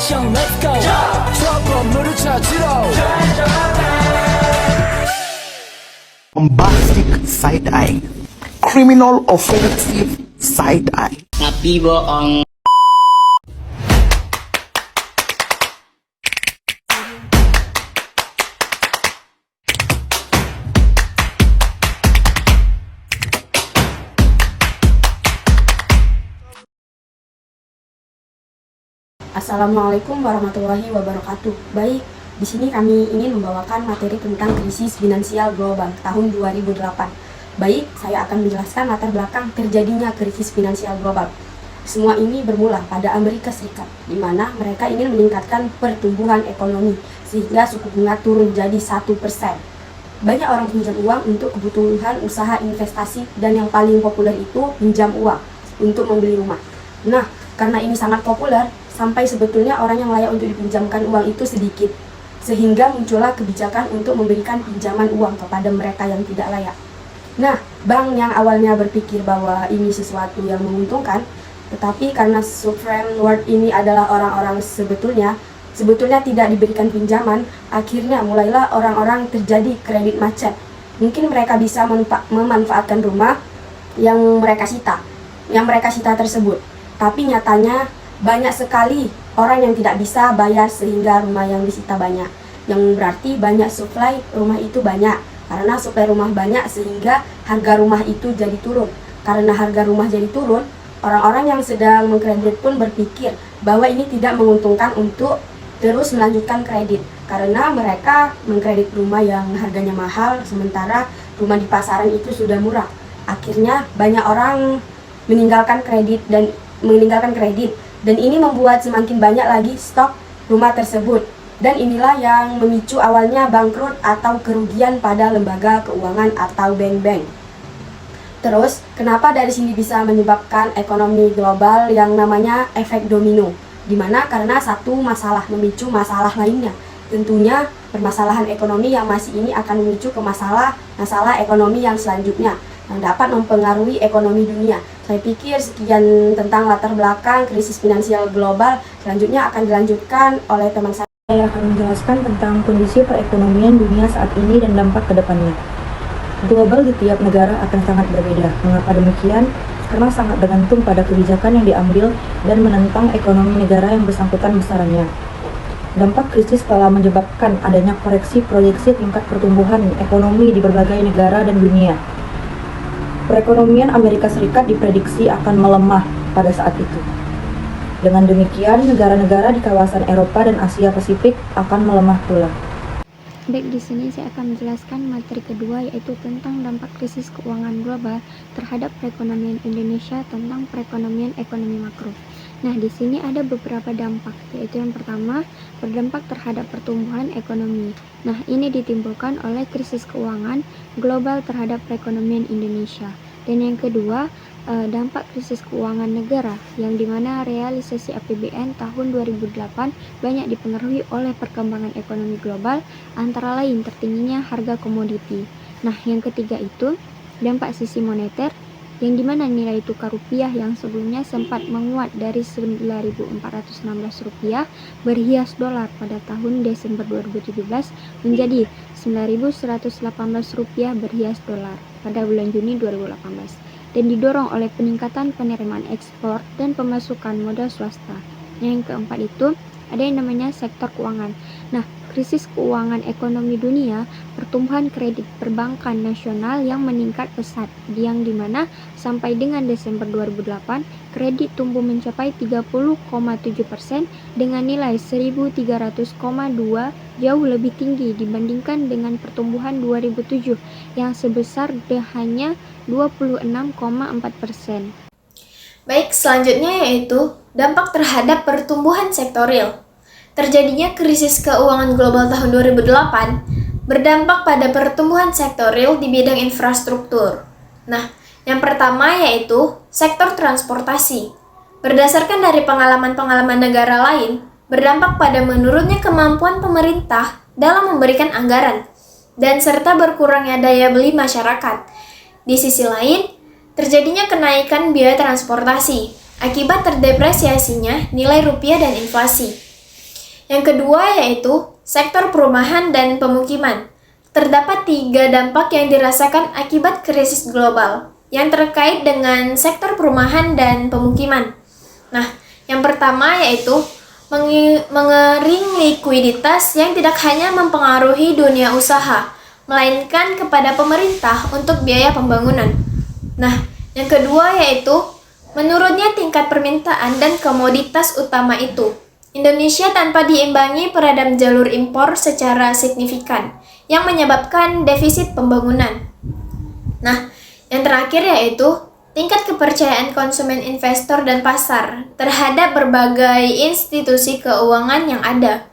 action, let's go. trouble 찾으러. Bombastic side-eye, criminal offensive side-eye. Tapi bohong. Assalamualaikum warahmatullahi wabarakatuh. Baik, di sini kami ingin membawakan materi tentang krisis finansial global tahun 2008. Baik, saya akan menjelaskan latar belakang terjadinya krisis finansial global. Semua ini bermula pada Amerika Serikat, di mana mereka ingin meningkatkan pertumbuhan ekonomi sehingga suku bunga turun jadi 1%. Banyak orang pinjam uang untuk kebutuhan usaha investasi dan yang paling populer itu pinjam uang untuk membeli rumah. Nah, karena ini sangat populer, sampai sebetulnya orang yang layak untuk dipinjamkan uang itu sedikit, sehingga muncullah kebijakan untuk memberikan pinjaman uang kepada mereka yang tidak layak. Nah, bank yang awalnya berpikir bahwa ini sesuatu yang menguntungkan, tetapi karena subprime world ini adalah orang-orang sebetulnya tidak diberikan pinjaman, akhirnya mulailah orang-orang terjadi kredit macet. Mungkin mereka bisa memanfaatkan rumah yang mereka sita tersebut, tapi nyatanya banyak sekali orang yang tidak bisa bayar sehingga rumah yang disita banyak. Yang berarti banyak supply rumah itu banyak. Karena supply rumah banyak sehingga harga rumah itu jadi turun. Karena harga rumah jadi turun, orang-orang yang sedang mengkredit pun berpikir bahwa ini tidak menguntungkan untuk terus melanjutkan kredit. Karena mereka mengkredit rumah yang harganya mahal, sementara rumah di pasaran itu sudah murah. Akhirnya banyak orang meninggalkan kredit dan ini membuat semakin banyak lagi stok rumah tersebut. Dan inilah yang memicu awalnya bangkrut atau kerugian pada lembaga keuangan atau bank-bank. Terus, kenapa dari sini bisa menyebabkan ekonomi global yang namanya efek domino? Dimana karena satu masalah memicu masalah lainnya. Tentunya permasalahan ekonomi yang masih ini akan memicu ke masalah ekonomi yang selanjutnya yang dapat mempengaruhi ekonomi dunia. Saya pikir sekian tentang latar belakang krisis finansial global. Selanjutnya akan dilanjutkan oleh teman saya. Saya akan menjelaskan tentang kondisi perekonomian dunia saat ini dan dampak ke depannya. Global di tiap negara akan sangat berbeda. Mengapa demikian? Karena sangat bergantung pada kebijakan yang diambil dan menentang ekonomi negara yang bersangkutan besarannya. Dampak krisis telah menyebabkan adanya koreksi proyeksi tingkat pertumbuhan ekonomi di berbagai negara dan dunia. Perekonomian Amerika Serikat diprediksi akan melemah pada saat itu. Dengan demikian, negara-negara di kawasan Eropa dan Asia Pasifik akan melemah pula. Baik, di sini saya akan menjelaskan materi kedua, yaitu tentang dampak krisis keuangan global terhadap perekonomian Indonesia tentang perekonomian ekonomi makro. Nah, di sini ada beberapa dampak, yaitu yang pertama, berdampak terhadap pertumbuhan ekonomi. Nah, ini ditimbulkan oleh krisis keuangan global terhadap perekonomian Indonesia. Dan yang kedua, dampak krisis keuangan negara, yang dimana realisasi APBN tahun 2008 banyak dipengaruhi oleh perkembangan ekonomi global, antara lain tertingginya harga komoditi. Nah, yang ketiga itu, dampak sisi moneter, yang dimana nilai tukar rupiah yang sebelumnya sempat menguat dari 9.416 rupiah berhias dolar pada tahun Desember 2017 menjadi 9.118 rupiah berhias dolar pada bulan Juni 2018, dan didorong oleh peningkatan penerimaan ekspor dan pemasukan modal swasta. Yang keempat itu ada yang namanya sektor keuangan. Nah, krisis keuangan ekonomi dunia, pertumbuhan kredit perbankan nasional yang meningkat pesat, yang dimana sampai dengan Desember 2008, kredit tumbuh mencapai 30,7% dengan nilai 1.300,2, jauh lebih tinggi dibandingkan dengan pertumbuhan 2007 yang sebesar hanya 26,4%. Baik, selanjutnya yaitu dampak terhadap pertumbuhan sektor real. Terjadinya krisis keuangan global tahun 2008 berdampak pada pertumbuhan sektor real di bidang infrastruktur. Nah, yang pertama yaitu sektor transportasi. Berdasarkan dari pengalaman-pengalaman negara lain, berdampak pada menurunnya kemampuan pemerintah dalam memberikan anggaran dan serta berkurangnya daya beli masyarakat. Di sisi lain, terjadinya kenaikan biaya transportasi akibat terdepresiasinya nilai rupiah dan inflasi. Yang kedua yaitu sektor perumahan dan pemukiman. Terdapat 3 dampak yang dirasakan akibat krisis global yang terkait dengan sektor perumahan dan pemukiman. Nah, yang pertama yaitu mengering likuiditas yang tidak hanya mempengaruhi dunia usaha, melainkan kepada pemerintah untuk biaya pembangunan. Nah, yang kedua yaitu menurunnya tingkat permintaan dan komoditas utama itu. Indonesia tanpa diimbangi peredam jalur impor secara signifikan, yang menyebabkan defisit pembangunan. Nah, yang terakhir yaitu tingkat kepercayaan konsumen, investor, dan pasar terhadap berbagai institusi keuangan yang ada.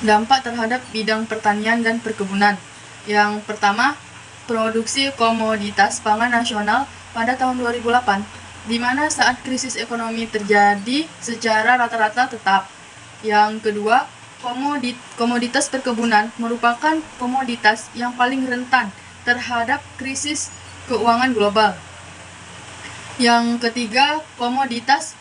Dampak terhadap bidang pertanian dan perkebunan. Yang pertama, produksi komoditas pangan nasional pada tahun 2008, di mana saat krisis ekonomi terjadi secara rata-rata tetap. Yang kedua, komoditas perkebunan merupakan komoditas yang paling rentan terhadap krisis keuangan global. Yang ketiga, komoditas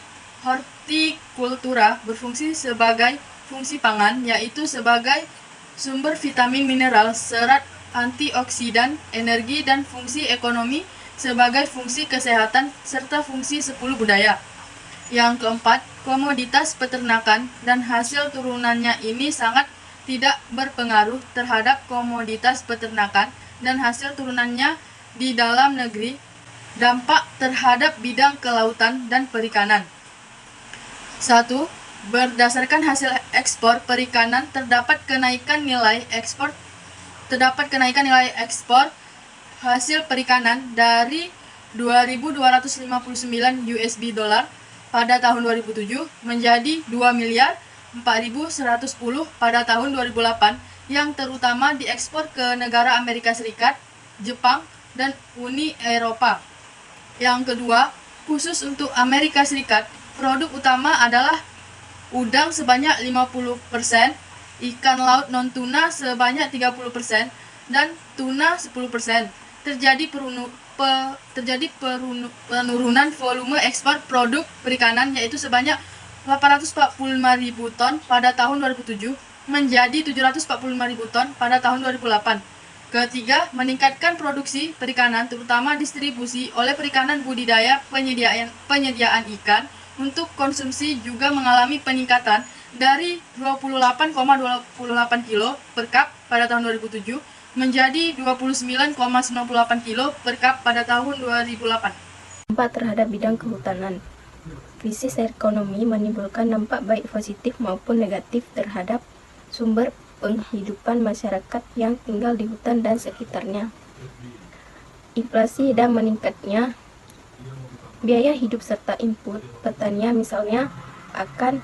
hortikultura berfungsi sebagai fungsi pangan, yaitu sebagai sumber vitamin, mineral, serat, antioksidan, energi, dan fungsi ekonomi sebagai fungsi kesehatan serta fungsi 10 budaya. Yang keempat, komoditas peternakan dan hasil turunannya ini sangat tidak berpengaruh terhadap komoditas peternakan dan hasil turunannya di dalam negeri. Dampak terhadap bidang kelautan dan perikanan. 1. Berdasarkan hasil ekspor perikanan terdapat kenaikan nilai ekspor hasil perikanan dari 2.259 USD pada tahun 2007 menjadi 2.4110 pada tahun 2008, yang terutama diekspor ke negara Amerika Serikat, Jepang, dan Uni Eropa. Yang kedua, khusus untuk Amerika Serikat, produk utama adalah udang sebanyak 50%, ikan laut non-tuna sebanyak 30%, dan tuna 10%. Terjadi penurunan volume ekspor produk perikanan, yaitu sebanyak 845.000 ton pada tahun 2007 menjadi 745.000 ton pada tahun 2008. Ketiga, meningkatkan produksi perikanan, terutama distribusi oleh perikanan budidaya. Penyediaan ikan untuk konsumsi juga mengalami peningkatan dari 28,28 kilo per kap pada tahun 2007 menjadi 29,98 kilo per kap pada tahun 2008. Dampak terhadap bidang kehutanan. Krisis ekonomi menimbulkan dampak baik positif maupun negatif terhadap sumber penghidupan masyarakat yang tinggal di hutan dan sekitarnya. Inflasi dan meningkatnya biaya hidup serta input pertanian misalnya akan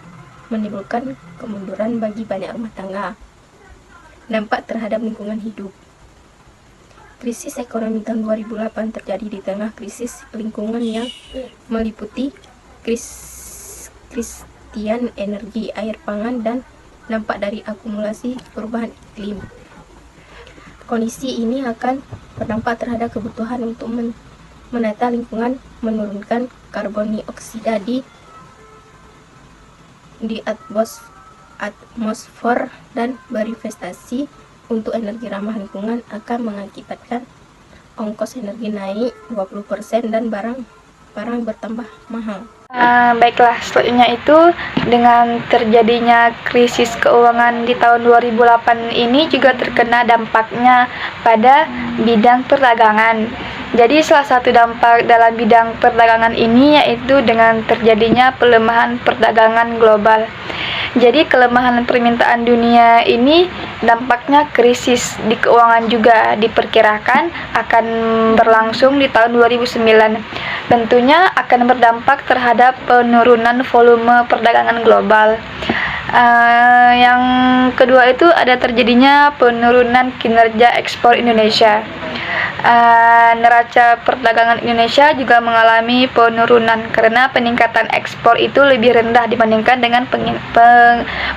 menimbulkan kemunduran bagi banyak rumah tangga. Dampak terhadap lingkungan hidup. Krisis ekonomi tahun 2008 terjadi di tengah krisis lingkungan yang meliputi krisis energi, air, pangan, dan dampak dari akumulasi perubahan iklim. Kondisi ini akan berdampak terhadap kebutuhan untuk menata lingkungan, menurunkan karbon dioksida di atmosfer, dan berinvestasi untuk energi ramah lingkungan akan mengakibatkan ongkos energi naik 20% dan barang bertambah mahal. Baiklah, selanjutnya itu dengan terjadinya krisis keuangan di tahun 2008 ini juga terkena dampaknya pada bidang perdagangan. Jadi salah satu dampak dalam bidang perdagangan ini yaitu dengan terjadinya pelemahan perdagangan global. Jadi kelemahan permintaan dunia ini dampaknya krisis di keuangan juga diperkirakan akan berlangsung di tahun 2009. Tentunya akan berdampak terhadap penurunan volume perdagangan global. Yang kedua itu ada terjadinya penurunan kinerja ekspor Indonesia. Neraca perdagangan Indonesia juga mengalami penurunan karena peningkatan ekspor itu lebih rendah dibandingkan dengan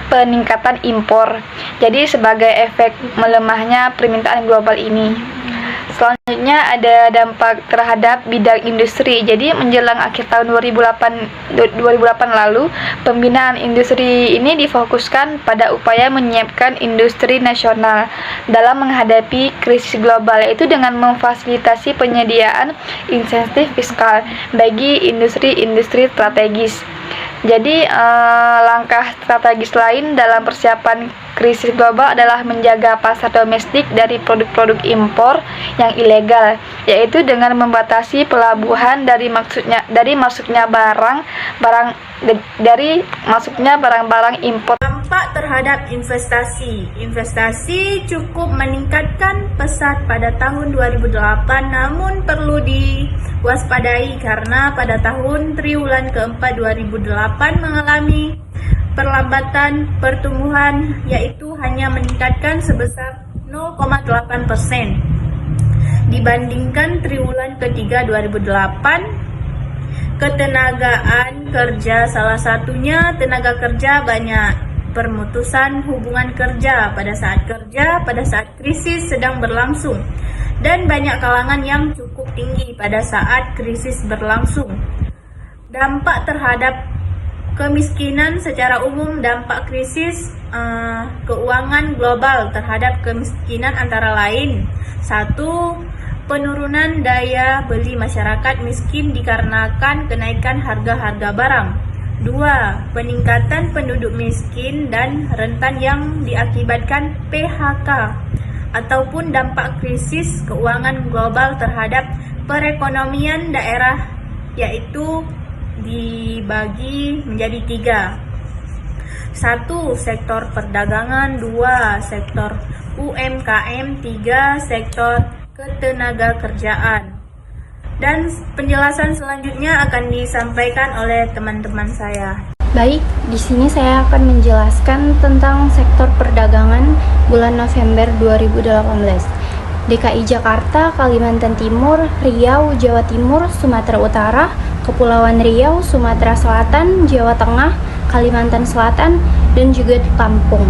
peningkatan impor. Jadi sebagai efek melemahnya permintaan global ini. Selanjutnya ada dampak terhadap bidang industri. Jadi menjelang akhir tahun 2008 lalu, pembinaan industri ini difokuskan pada upaya menyiapkan industri nasional dalam menghadapi krisis global, yaitu dengan memfasilitasi penyediaan insentif fiskal bagi industri-industri strategis. Jadi langkah strategis lain dalam persiapan krisis global adalah menjaga pasar domestik dari produk-produk impor yang ilegal, yaitu dengan membatasi pelabuhan dari masuknya barang-barang impor. Dampak terhadap investasi. Investasi cukup meningkatkan pesat pada tahun 2008, namun perlu diwaspadai karena pada tahun triwulan keempat 2008 mengalami perlambatan pertumbuhan, yaitu hanya meningkatkan sebesar 0,8% dibandingkan triwulan ketiga 2008. Ketenagaan kerja, salah satunya tenaga kerja banyak permutusan hubungan kerja pada saat krisis sedang berlangsung, dan banyak kalangan yang cukup tinggi pada saat krisis berlangsung. Dampak terhadap kemiskinan secara umum. Dampak krisis keuangan global terhadap kemiskinan antara lain: 1. Penurunan daya beli masyarakat miskin dikarenakan kenaikan harga-harga barang. 2. Peningkatan penduduk miskin dan rentan yang diakibatkan PHK ataupun dampak krisis keuangan global terhadap perekonomian daerah, yaitu dibagi menjadi 3. 1. Sektor perdagangan. 2. Sektor UMKM. 3. Sektor ketenaga kerjaan. Dan penjelasan selanjutnya akan disampaikan oleh teman-teman saya. Baik, di sini saya akan menjelaskan tentang sektor perdagangan bulan November 2018. DKI Jakarta, Kalimantan Timur, Riau, Jawa Timur, Sumatera Utara, Kepulauan Riau, Sumatera Selatan, Jawa Tengah, Kalimantan Selatan, dan juga di Lampung.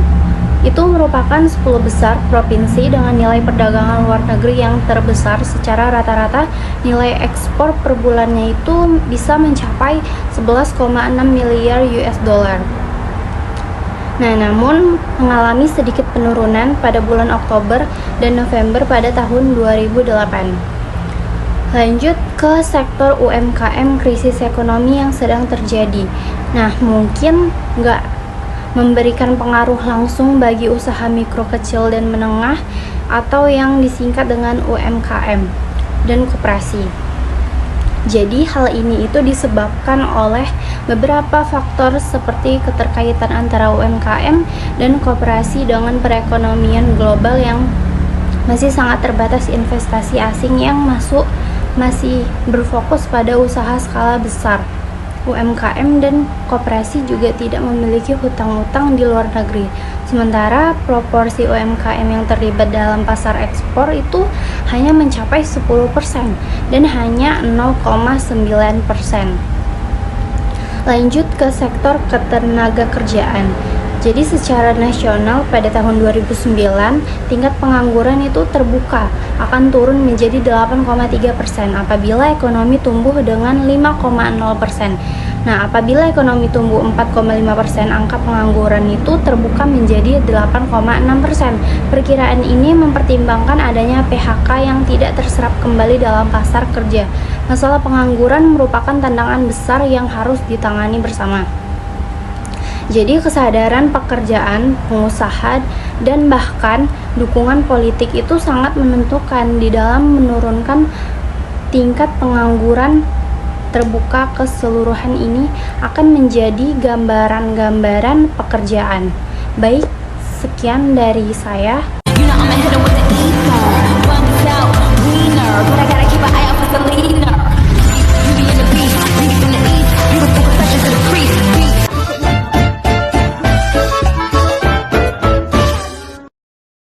Itu merupakan 10 besar provinsi dengan nilai perdagangan luar negeri yang terbesar. Secara rata-rata nilai ekspor per bulannya itu bisa mencapai 11,6 miliar US dollar. Nah, namun mengalami sedikit penurunan pada bulan Oktober dan November pada tahun 2008. Lanjut ke sektor UMKM, krisis ekonomi yang sedang terjadi. Nah, mungkin nggak memberikan pengaruh langsung bagi usaha mikro, kecil, dan menengah atau yang disingkat dengan UMKM dan koperasi. Jadi hal ini itu disebabkan oleh beberapa faktor seperti keterkaitan antara UMKM dan koperasi dengan perekonomian global yang masih sangat terbatas investasi asing yang masih berfokus pada usaha skala besar. UMKM dan koperasi juga tidak memiliki hutang-hutang di luar negeri. Sementara proporsi UMKM yang terlibat dalam pasar ekspor itu hanya mencapai 10% dan hanya 0,9%. Lanjut ke sektor ketenaga kerjaan. Jadi secara nasional pada tahun 2009 tingkat pengangguran itu terbuka akan turun menjadi 8,3% apabila ekonomi tumbuh dengan 5,0%. Nah, apabila ekonomi tumbuh 4,5%, angka pengangguran itu terbuka menjadi 8,6%. Perkiraan ini mempertimbangkan adanya PHK yang tidak terserap kembali dalam pasar kerja. Masalah pengangguran merupakan tantangan besar yang harus ditangani bersama. Jadi kesadaran pekerjaan, pengusaha, dan bahkan dukungan politik itu sangat menentukan di dalam menurunkan tingkat pengangguran terbuka keseluruhan ini akan menjadi gambaran-gambaran pekerjaan. Baik, sekian dari saya. You know I'm a hitter with the ego. Bumped out, wiener, but I gotta keep an eye out for some lady.